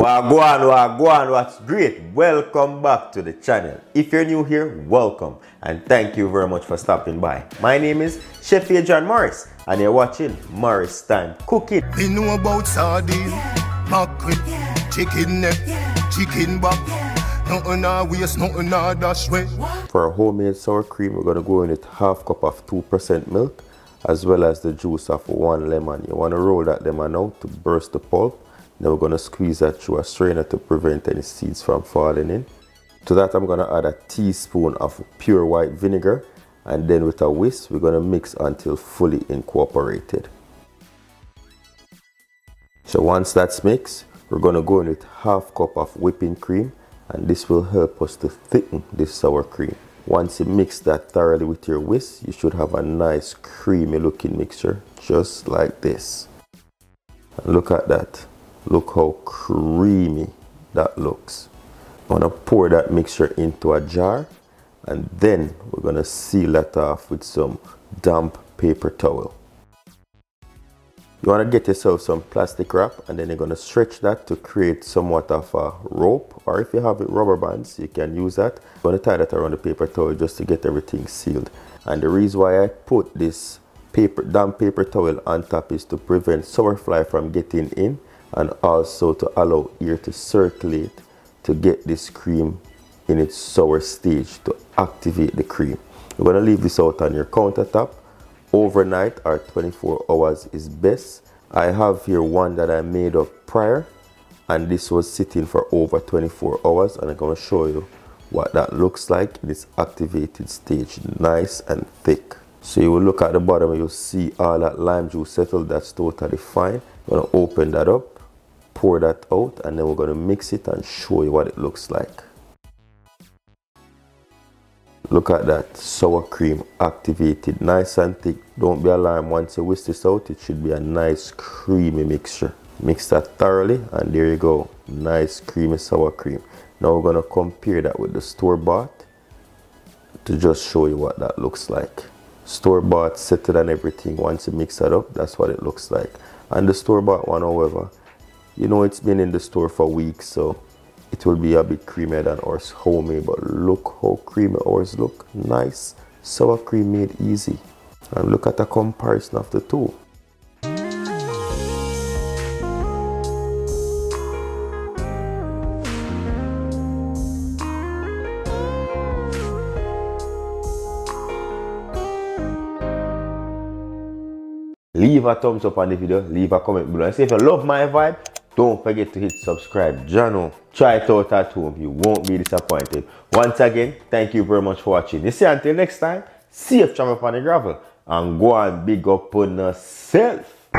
Wagwan, what's great? Welcome back to the channel. If you're new here, welcome and thank you very much for stopping by. My name is Chef Adrian Morris and you're watching Morris Time Cooking. We know about sardine, mackerel, chicken neck, chicken back. Nothing our waste, nothing our dash way. For a homemade sour cream, we're going to go in with half cup of 2% milk as well as the juice of 1 lemon. You want to roll that lemon out to burst the pulp. Then we're going to squeeze that through a strainer to prevent any seeds from falling in. To that I'm going to add a teaspoon of pure white vinegar, and then with a whisk we're going to mix until fully incorporated. So once that's mixed, we're going to go in with half cup of whipping cream, and this will help us to thicken this sour cream. Once you mix that thoroughly with your whisk, you should have a nice creamy looking mixture just like this. And look at that. Look how creamy that looks. I'm going to pour that mixture into a jar, and then we're going to seal that off with some damp paper towel. You want to get yourself some plastic wrap, and then you're going to stretch that to create somewhat of a rope, or if you have it rubber bands you can use that. I'm going to tie that around the paper towel just to get everything sealed. And the reason why I put this damp paper towel on top is to prevent sour fly from getting in, and also to allow air to circulate to get this cream in its sour stage to activate the cream. You're going to leave this out on your countertop overnight, or 24 hours is best. I have here one that I made up prior, and this was sitting for over 24 hours, and I'm going to show you what that looks like in its activated stage, nice and thick. So you will look at the bottom and you'll see all that lime juice settled. That's totally fine. I'm going to open that up, pour that out, and then we're going to mix it and show you what it looks like. Look at that sour cream activated, nice and thick. Don't be alarmed, once you whisk this out, it should be a nice creamy mixture. Mix that thoroughly, and there you go, nice creamy sour cream. Now we're going to compare that with the store-bought to just show you what that looks like. Store-bought, settled and everything, once you mix that up, that's what it looks like. And the store-bought one, however, you know, it's been in the store for weeks, so it will be a bit creamier than ours homemade. But look how creamy ours look. Nice sour cream made easy. And look at the comparison of the two. Leave a thumbs up on the video, leave a comment below, and say if you love my vibe, don't forget to hit subscribe. Jano, try it out at home, you won't be disappointed. Once again, thank you very much for watching. You see, until next time, safe travel upon the gravel, and go and big up on yourself.